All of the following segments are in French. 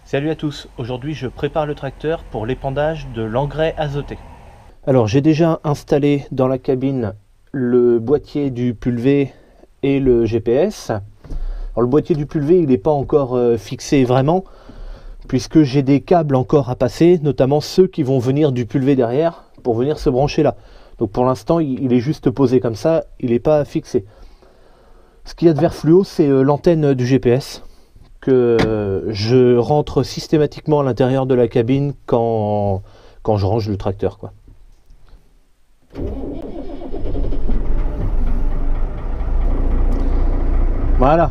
Salut à tous, aujourd'hui je prépare le tracteur pour l'épandage de l'engrais azoté. Alors j'ai déjà installé dans la cabine le boîtier du pulvé et le GPS. Alors le boîtier du pulvé il n'est pas encore fixé vraiment puisque j'ai des câbles encore à passer, notamment ceux qui vont venir du pulvé derrière pour venir se brancher là. Donc pour l'instant il est juste posé comme ça, il n'est pas fixé. Ce qu'il y a de vert fluo c'est l'antenne du GPS que je rentre systématiquement à l'intérieur de la cabine quand je range le tracteur, quoi. Voilà.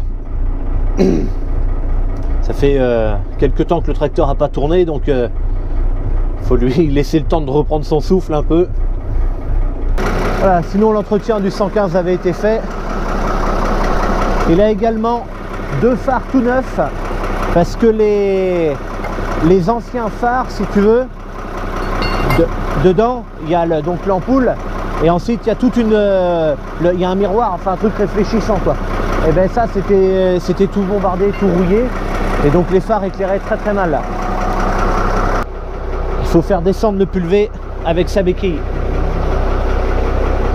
Ça fait quelques temps que le tracteur n'a pas tourné, donc faut lui laisser le temps de reprendre son souffle un peu. Voilà, sinon l'entretien du 115 avait été fait. Il a également deux phares tout neufs parce que les anciens phares, si tu veux, dedans il y a donc l'ampoule et ensuite il y a toute une il y a un miroir, enfin un truc réfléchissant, quoi. Et ben ça c'était tout bombardé, tout rouillé, et donc les phares éclairaient très très mal là. Il faut faire descendre le pulvé avec sa béquille.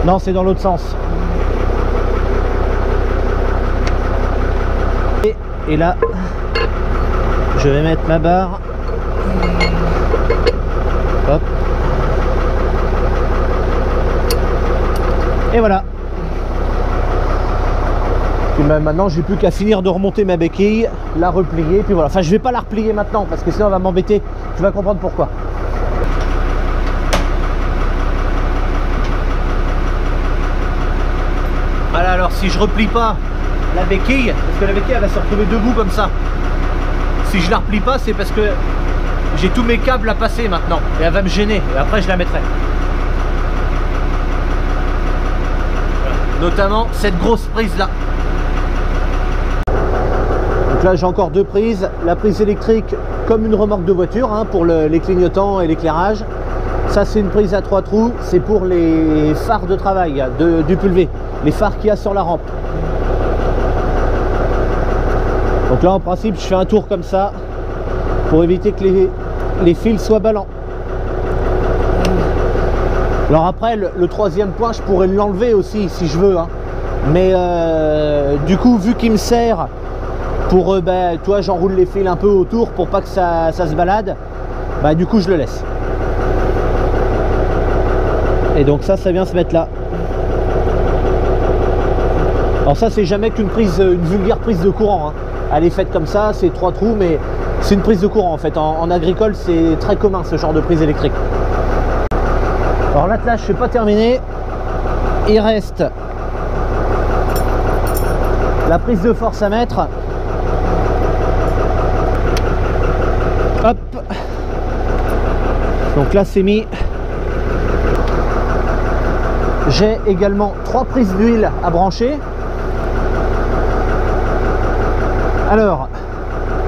Non, c'est dans l'autre sens. Et là, je vais mettre ma barre. Hop. Et voilà. Puis maintenant, j'ai plus qu'à finir de remonter ma béquille, la replier, puis voilà. Enfin, je vais pas la replier maintenant parce que sinon, elle va m'embêter. Tu vas comprendre pourquoi. Voilà, alors si je replie pas la béquille, parce que la béquille elle va se retrouver debout comme ça. Si je la replie pas, c'est parce que j'ai tous mes câbles à passer maintenant et elle va me gêner, et après je la mettrai. Voilà. Notamment cette grosse prise là. Donc là j'ai encore deux prises, la prise électrique comme une remorque de voiture, hein, pour les clignotants et l'éclairage. Ça c'est une prise à 3 trous, c'est pour les phares de travail du pulvé, les phares qu'il y a sur la rampe. Donc là en principe je fais un tour comme ça pour éviter que les fils soient ballants. Alors après le troisième point je pourrais l'enlever aussi si je veux, hein. Mais du coup vu qu'il me sert pour toi j'enroule les fils un peu autour pour pas que ça se balade, bah du coup je le laisse. Et donc ça vient se mettre là. Alors ça c'est jamais qu'une vulgaire prise de courant, hein. Elle est faite comme ça, c'est 3 trous, mais c'est une prise de courant en fait. En agricole, c'est très commun ce genre de prise électrique. Alors l'attelage, c'est pas terminé. Il reste la prise de force à mettre. Hop. Donc là, c'est mis. J'ai également 3 prises d'huile à brancher. Alors,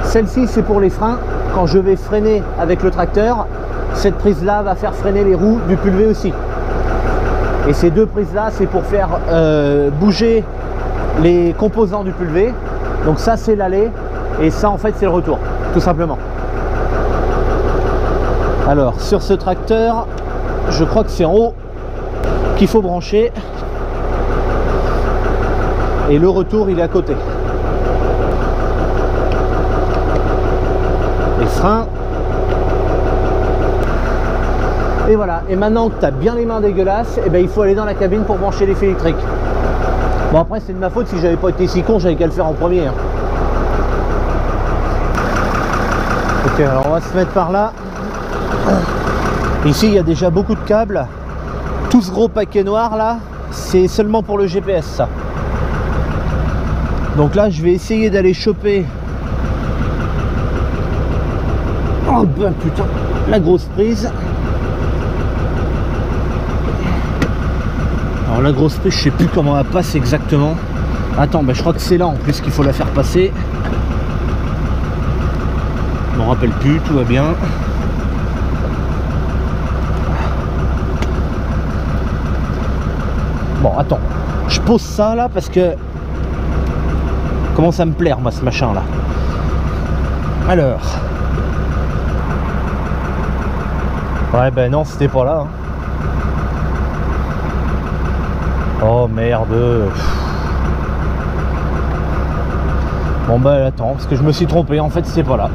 celle-ci c'est pour les freins. Quand je vais freiner avec le tracteur, cette prise là va faire freiner les roues du pulvé aussi. Et ces deux prises là c'est pour faire bouger les composants du pulvé. Donc ça c'est l'aller et ça en fait c'est le retour, tout simplement. Alors sur ce tracteur, je crois que c'est en haut qu'il faut brancher et le retour il est à côté. Frein. Et voilà, et maintenant que tu as bien les mains dégueulasses, et ben il faut aller dans la cabine pour brancher les fils électriques. Bon après c'est de ma faute, si j'avais pas été si con j'avais qu'à le faire en premier, hein. Ok, alors on va se mettre par là. Ici il y a déjà beaucoup de câbles. Tout ce gros paquet noir là, c'est seulement pour le GPS ça. Donc là je vais essayer d'aller choper. Oh ben putain, la grosse prise. Alors la grosse prise, je sais plus comment elle passe exactement. Attends, ben je crois que c'est là en plus qu'il faut la faire passer. Je m'en rappelle plus, tout va bien. Bon, attends, je pose ça là parce que commence à me plaire moi ce machin là. Alors Ouais, ben non, c'était pas là. Hein. Oh merde. Bon bah attends, parce que je me suis trompé, en fait c'était pas là.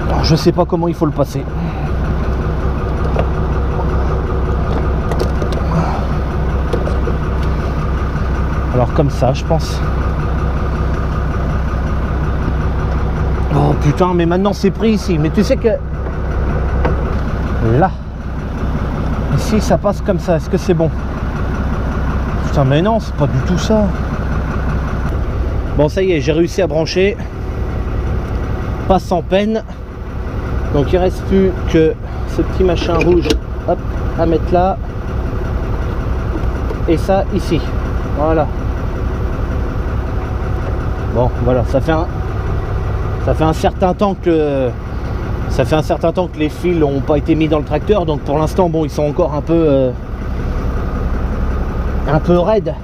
Alors, je sais pas comment il faut le passer. Alors comme ça je pense. Oh putain, mais maintenant c'est pris ici. Mais tu sais que là, ici ça passe comme ça. Est-ce que c'est bon? Putain, mais non, c'est pas du tout ça. Bon, ça y est, j'ai réussi à brancher. Pas sans peine. Donc il reste plus que ce petit machin rouge, hop, à mettre là. Et ça ici. Voilà. Bon, voilà, ça fait un certain temps que les fils n'ont pas été mis dans le tracteur, donc pour l'instant bon, ils sont encore un peu raides.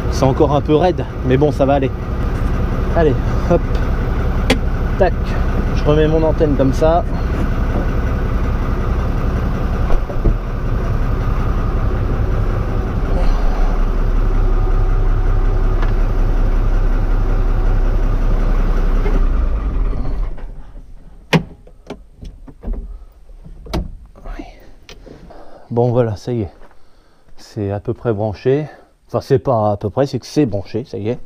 Ils sont encore un peu raides, mais bon, ça va aller. Allez, hop, tac, je remets mon antenne comme ça. Bon voilà, ça y est, c'est à peu près branché. Enfin c'est pas à peu près, c'est que c'est branché, ça y est.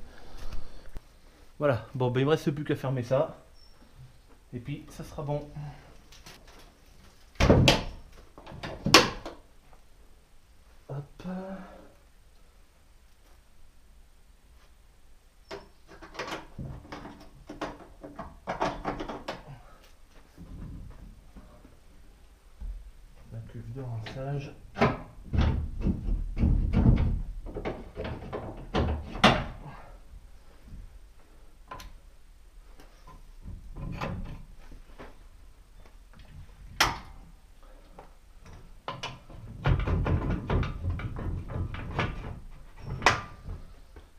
Voilà, bon ben il me reste plus qu'à fermer ça. Et puis ça sera bon. Hop. La cuve de rinçage.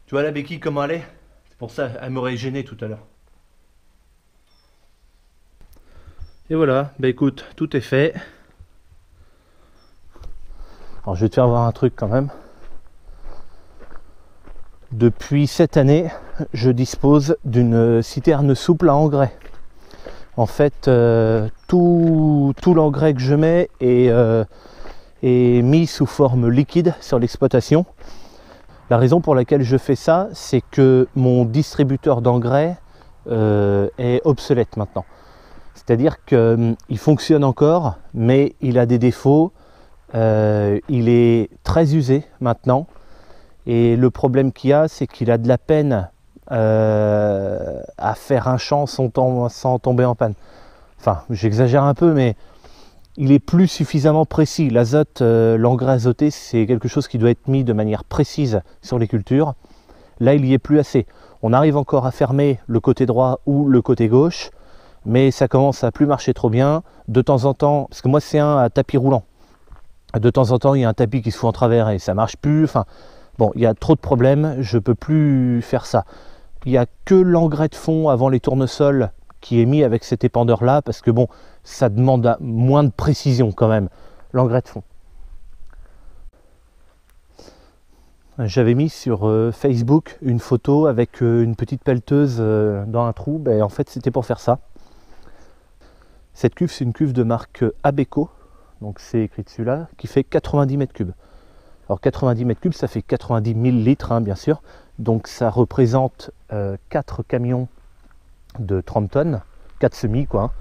Tu vois la béquille comment elle est? C'est pour ça elle m'aurait gêné tout à l'heure. Et voilà, bah écoute, tout est fait. Alors je vais te faire voir un truc quand même. Depuis cette année, je dispose d'une citerne souple à engrais. En fait, tout l'engrais que je mets est mis sous forme liquide sur l'exploitation. La raison pour laquelle je fais ça, c'est que mon distributeur d'engrais est obsolète maintenant. C'est-à-dire qu'il fonctionne encore, mais il a des défauts. Il est très usé maintenant. Et le problème qu'il y a, c'est qu'il a de la peine à faire un champ sans tomber en panne. Enfin, j'exagère un peu, mais il est plus suffisamment précis. L'azote, l'engrais azoté, c'est quelque chose qui doit être mis de manière précise sur les cultures. Là, il n'y est plus assez. On arrive encore à fermer le côté droit ou le côté gauche, mais ça commence à plus marcher trop bien. De temps en temps, parce que moi c'est un à tapis roulant, de temps en temps il y a un tapis qui se fout en travers et ça marche plus. Enfin, bon, il y a trop de problèmes, je peux plus faire ça. Il n'y a que l'engrais de fond avant les tournesols qui est mis avec cet épandeur là, parce que bon, ça demande moins de précision quand même, l'engrais de fond. J'avais mis sur Facebook une photo avec une petite pelleteuse dans un trou, ben, en fait c'était pour faire ça. Cette cuve, c'est une cuve de marque Abeco, donc c'est écrit dessus là, qui fait 90 mètres cubes. Alors 90 mètres cubes, ça fait 90 000 litres, hein, bien sûr. Donc ça représente 4 camions de 30 tonnes, 4 semis quoi.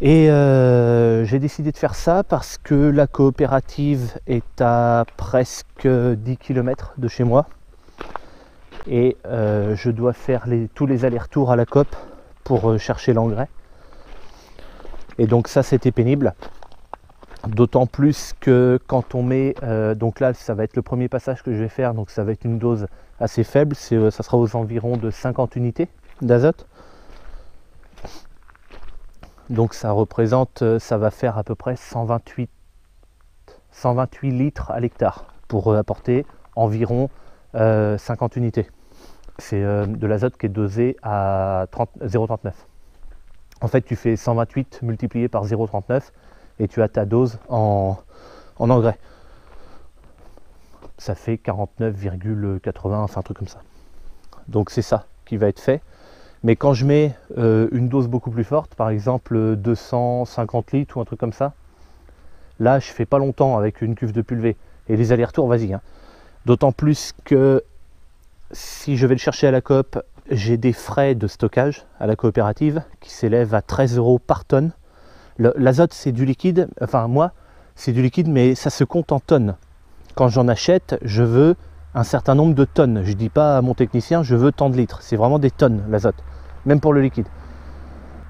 Et j'ai décidé de faire ça parce que la coopérative est à presque 10 km de chez moi. Et je dois faire tous les allers-retours à la coop pour chercher l'engrais. Et donc ça c'était pénible. D'autant plus que quand on met, donc là ça va être le premier passage que je vais faire, donc ça va être une dose assez faible, ça sera aux environs de 50 unités d'azote. Donc ça représente, ça va faire à peu près 128 litres à l'hectare pour apporter environ 50 unités. C'est de l'azote qui est dosé à 0,39. En fait, tu fais 128 multiplié par 0,39 et tu as ta dose en engrais. Ça fait 49,80, enfin un truc comme ça. Donc c'est ça qui va être fait. Mais quand je mets une dose beaucoup plus forte, par exemple 250 litres ou un truc comme ça, là je fais pas longtemps avec une cuve de pulvé. Et les allers-retours, vas-y. Hein. D'autant plus que si je vais le chercher à la coop, j'ai des frais de stockage à la coopérative qui s'élèvent à 13 € par tonne. L'azote c'est du liquide, enfin moi c'est du liquide mais ça se compte en tonnes. Quand j'en achète, je veux un certain nombre de tonnes. Je ne dis pas à mon technicien je veux tant de litres, c'est vraiment des tonnes l'azote, même pour le liquide.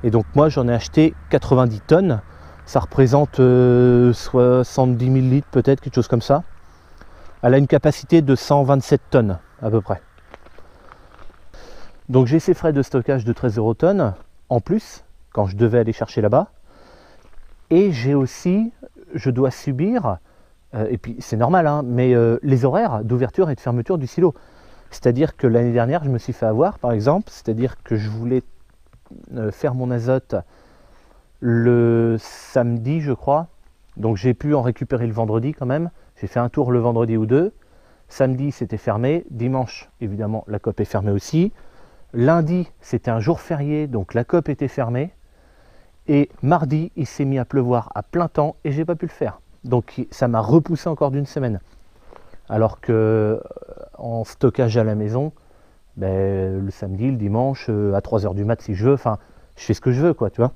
Et donc moi j'en ai acheté 90 tonnes, ça représente 70 000 litres peut-être, quelque chose comme ça. Elle a une capacité de 127 tonnes à peu près. Donc j'ai ces frais de stockage de 13 € tonne en plus quand je devais aller chercher là-bas. Et j'ai aussi, je dois subir, et puis c'est normal, hein, mais les horaires d'ouverture et de fermeture du silo. C'est-à-dire que l'année dernière, je me suis fait avoir, par exemple, c'est-à-dire que je voulais faire mon azote le samedi, je crois. Donc j'ai pu en récupérer le vendredi quand même. J'ai fait un tour le vendredi ou deux. Samedi, c'était fermé. Dimanche, évidemment, la coop est fermée aussi. Lundi, c'était un jour férié, donc la coop était fermée. Et mardi, il s'est mis à pleuvoir à plein temps et j'ai pas pu le faire. Donc ça m'a repoussé encore d'une semaine. Alors que en stockage à la maison, ben, le samedi, le dimanche, à 3 h du mat si je veux, enfin, je fais ce que je veux, quoi, tu vois.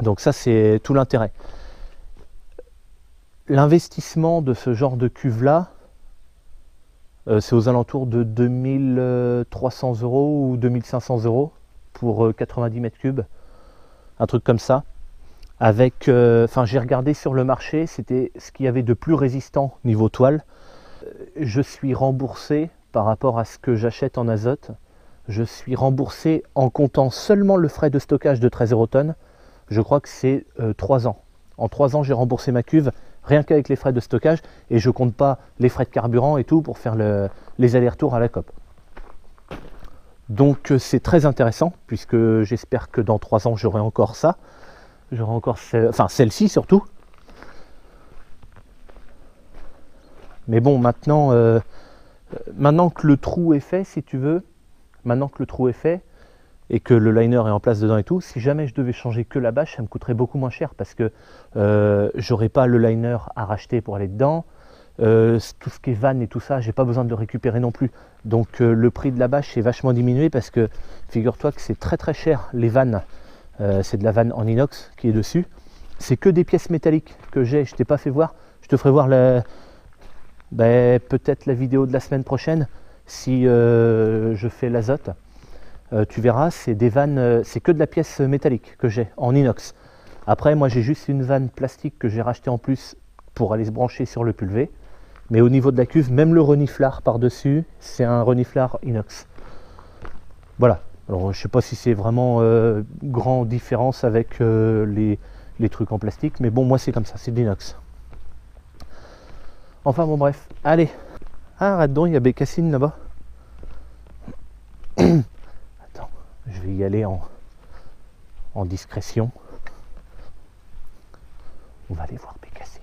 Donc ça, c'est tout l'intérêt. L'investissement de ce genre de cuve-là, c'est aux alentours de 2300 € ou 2500 € pour 90 mètres cubes. Un truc comme ça. Avec, j'ai regardé sur le marché, c'était ce qu'il y avait de plus résistant niveau toile. Je suis remboursé par rapport à ce que j'achète en azote. Je suis remboursé en comptant seulement le frais de stockage de 13 € tonne. Je crois que c'est 3 ans. En 3 ans, j'ai remboursé ma cuve, rien qu'avec les frais de stockage, et je ne compte pas les frais de carburant et tout pour faire les allers-retours à la coop. Donc c'est très intéressant, puisque j'espère que dans 3 ans, j'aurai encore ça. J'aurai encore celle-ci surtout. Mais bon, maintenant que le trou est fait, si tu veux, maintenant que le trou est fait, et que le liner est en place dedans et tout, si jamais je devais changer que la bâche, ça me coûterait beaucoup moins cher parce que j'aurais pas le liner à racheter pour aller dedans. Tout ce qui est vanne et tout ça, j'ai pas besoin de le récupérer non plus. Donc le prix de la bâche est vachement diminué parce que figure-toi que c'est très très cher les vannes. C'est de la vanne en inox qui est dessus. C'est que des pièces métalliques que j'ai. Je t'ai pas fait voir. Je te ferai voir peut-être la vidéo de la semaine prochaine si je fais l'azote. Tu verras, c'est des vannes, c'est que de la pièce métallique que j'ai en inox. Après, moi j'ai juste une vanne plastique que j'ai racheté en plus pour aller se brancher sur le pulvé. Mais au niveau de la cuve, même le reniflard par-dessus, c'est un reniflard inox. Voilà. Alors je sais pas si c'est vraiment grande différence avec les trucs en plastique, mais bon, moi c'est comme ça, c'est de l'inox. Enfin bon, bref, allez. Ah, arrête donc, il y a Bécassine là-bas. Attends, je vais y aller en discrétion. On va aller voir Bécassine.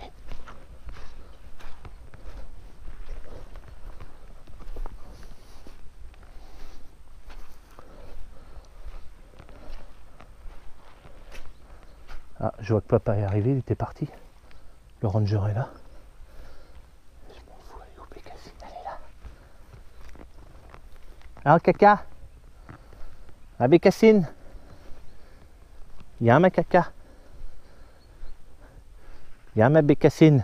Ah, je vois que papa est arrivé, il était parti. Le ranger est là. Je m'en fous, elle est où Bécassine? Elle est là. Ah, caca. Ah, Bécassine. Il y a ma caca. Il y a ma Bécassine.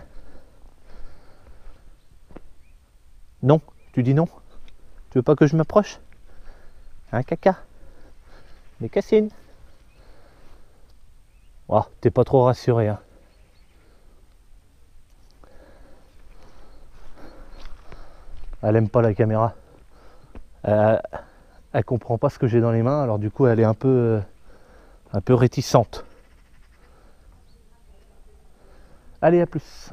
Non, tu dis non. Tu veux pas que je m'approche? Hein, caca? Bécassine. Oh, t'es pas trop rassuré, hein. Elle aime pas la caméra. Elle comprend pas ce que j'ai dans les mains, alors du coup elle est un peu réticente. Allez, à plus.